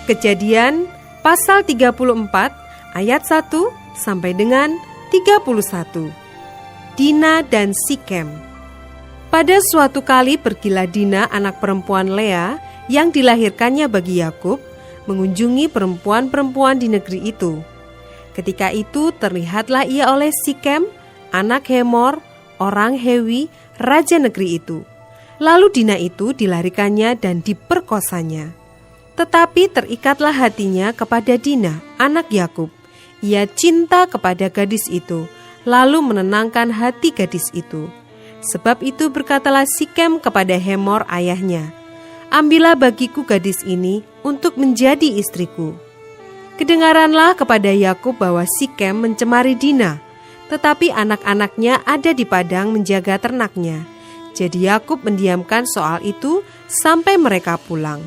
Kejadian pasal 34 ayat 1 sampai dengan 31. Dina dan Sikem. Pada suatu kali pergilah Dina, anak perempuan Lea yang dilahirkannya bagi Yakub, mengunjungi perempuan-perempuan di negeri itu. Ketika itu terlihatlah ia oleh Sikem, anak Hemor, orang Hewi, raja negeri itu. Lalu Dina itu dilarikannya dan diperkosanya. Tetapi terikatlah hatinya kepada Dina, anak Yakub. Ia cinta kepada gadis itu, lalu menenangkan hati gadis itu. Sebab itu berkatalah Sikem kepada Hemor ayahnya, "Ambillah bagiku gadis ini untuk menjadi istriku." Kedengaranlah kepada Yakub bahwa Sikem mencemari Dina, tetapi anak-anaknya ada di padang menjaga ternaknya. Jadi Yakub mendiamkan soal itu sampai mereka pulang.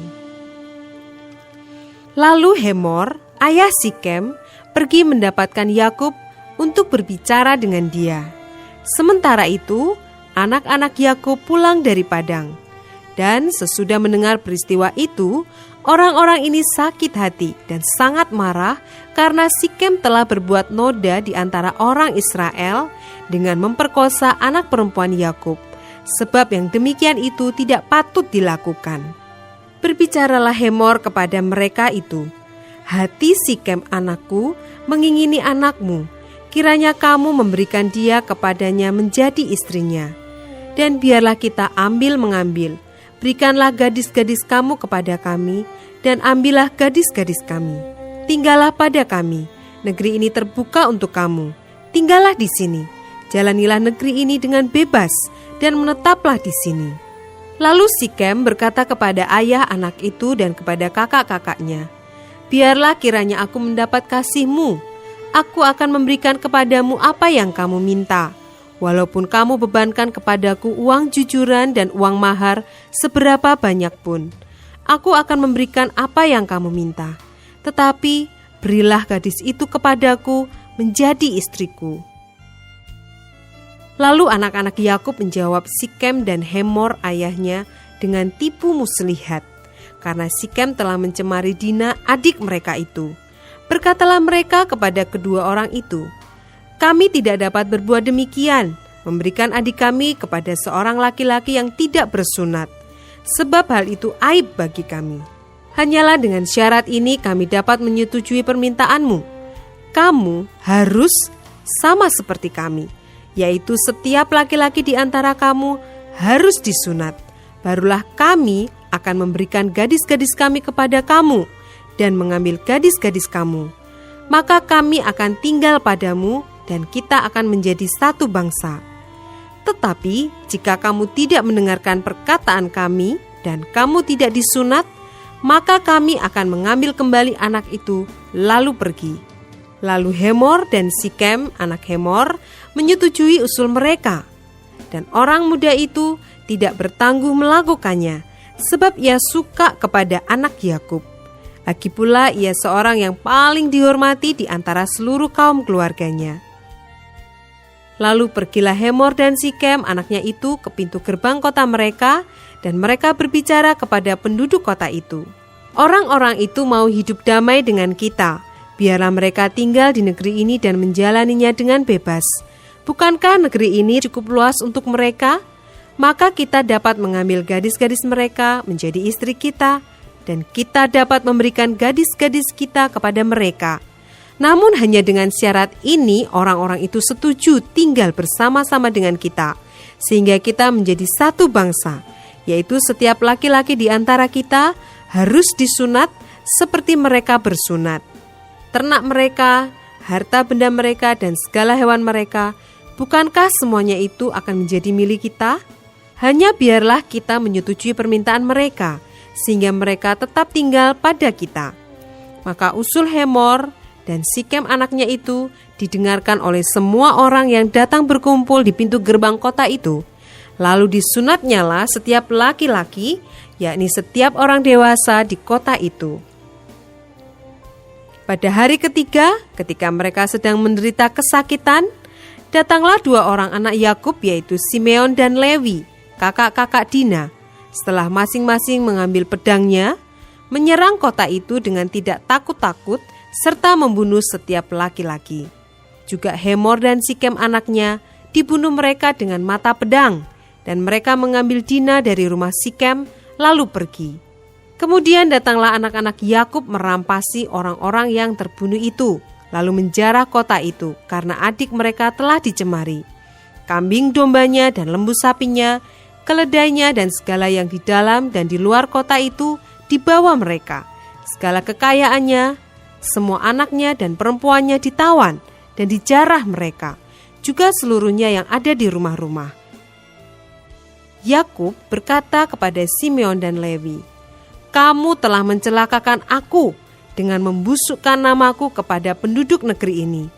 Lalu Hemor, ayah Sikem, pergi mendapatkan Yakub untuk berbicara dengan dia. Sementara itu, anak-anak Yakub pulang dari padang. Dan sesudah mendengar peristiwa itu, orang-orang ini sakit hati dan sangat marah karena Sikem telah berbuat noda di antara orang Israel dengan memperkosa anak perempuan Yakub, sebab yang demikian itu tidak patut dilakukan. Berbicaralah Hemor kepada mereka itu, "Hati Sikem anakku mengingini anakmu, kiranya kamu memberikan dia kepadanya menjadi istrinya. Dan biarlah kita ambil-mengambil, berikanlah gadis-gadis kamu kepada kami, dan ambillah gadis-gadis kami. Tinggallah pada kami, negeri ini terbuka untuk kamu. Tinggallah di sini, jalanilah negeri ini dengan bebas, dan menetaplah di sini." Lalu Sikem berkata kepada ayah anak itu dan kepada kakak-kakaknya, "Biarlah kiranya aku mendapat kasih-Mu. Aku akan memberikan kepadamu apa yang kamu minta. Walaupun kamu bebankan kepadaku uang jujuran dan uang mahar seberapa banyak pun, aku akan memberikan apa yang kamu minta. Tetapi berilah gadis itu kepadaku menjadi istriku." Lalu anak-anak Yakub menjawab Sikem dan Hemor ayahnya dengan tipu muslihat, karena Sikem telah mencemari Dina, adik mereka itu. Berkatalah mereka kepada kedua orang itu, "Kami tidak dapat berbuat demikian, memberikan adik kami kepada seorang laki-laki yang tidak bersunat, sebab hal itu aib bagi kami. Hanyalah dengan syarat ini kami dapat menyetujui permintaanmu. Kamu harus sama seperti kami, yaitu setiap laki-laki di antara kamu harus disunat. Barulah kami akan memberikan gadis-gadis kami kepada kamu dan mengambil gadis-gadis kamu. Maka kami akan tinggal padamu dan kita akan menjadi satu bangsa. Tetapi jika kamu tidak mendengarkan perkataan kami dan kamu tidak disunat, maka kami akan mengambil kembali anak itu lalu pergi." Lalu Hemor dan Sikem, anak Hemor, menyetujui usul mereka. Dan orang muda itu tidak bertangguh melakukannya, sebab ia suka kepada anak Yakub. Lagi pula ia seorang yang paling dihormati di antara seluruh kaum keluarganya. Lalu pergilah Hemor dan Sikem, anaknya itu, ke pintu gerbang kota mereka, dan mereka berbicara kepada penduduk kota itu, "Orang-orang itu mau hidup damai dengan kita. Biarlah mereka tinggal di negeri ini dan menjalaninya dengan bebas. Bukankah negeri ini cukup luas untuk mereka? Maka kita dapat mengambil gadis-gadis mereka menjadi istri kita, dan kita dapat memberikan gadis-gadis kita kepada mereka. Namun hanya dengan syarat ini orang-orang itu setuju tinggal bersama-sama dengan kita, sehingga kita menjadi satu bangsa, yaitu setiap laki-laki di antara kita harus disunat seperti mereka bersunat. Ternak mereka, harta benda mereka, dan segala hewan mereka, bukankah semuanya itu akan menjadi milik kita? Hanya biarlah kita menyetujui permintaan mereka, sehingga mereka tetap tinggal pada kita." Maka usul Hemor dan Sikem anaknya itu didengarkan oleh semua orang yang datang berkumpul di pintu gerbang kota itu. Lalu disunatnyalah setiap laki-laki, yakni setiap orang dewasa di kota itu. Pada hari ketiga, ketika mereka sedang menderita kesakitan, datanglah dua orang anak Yakub, yaitu Simeon dan Lewi, kakak-kakak Dina. Setelah masing-masing mengambil pedangnya, menyerang kota itu dengan tidak takut-takut serta membunuh setiap laki-laki. Juga Hemor dan Sikem anaknya dibunuh mereka dengan mata pedang, dan mereka mengambil Dina dari rumah Sikem lalu pergi. Kemudian datanglah anak-anak Yakub merampasi orang-orang yang terbunuh itu, lalu menjarah kota itu karena adik mereka telah dicemari. Kambing dombanya dan lembu sapinya, keledainya dan segala yang di dalam dan di luar kota itu dibawa mereka. Segala kekayaannya, semua anaknya dan perempuannya ditawan dan dijarah mereka, juga seluruhnya yang ada di rumah-rumah. Yakub berkata kepada Simeon dan Lewi, "Kamu telah mencelakakan aku dengan membusukkan namaku kepada penduduk negeri ini,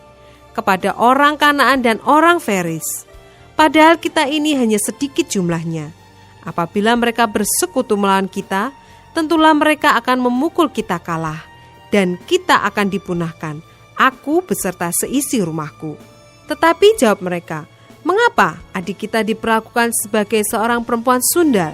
kepada orang Kanaan dan orang Feris. Padahal kita ini hanya sedikit jumlahnya. Apabila mereka bersekutu melawan kita, tentulah mereka akan memukul kita kalah, dan kita akan dipunahkan, aku beserta seisi rumahku." Tetapi jawab mereka, "Mengapa adik kita diperlakukan sebagai seorang perempuan sundal?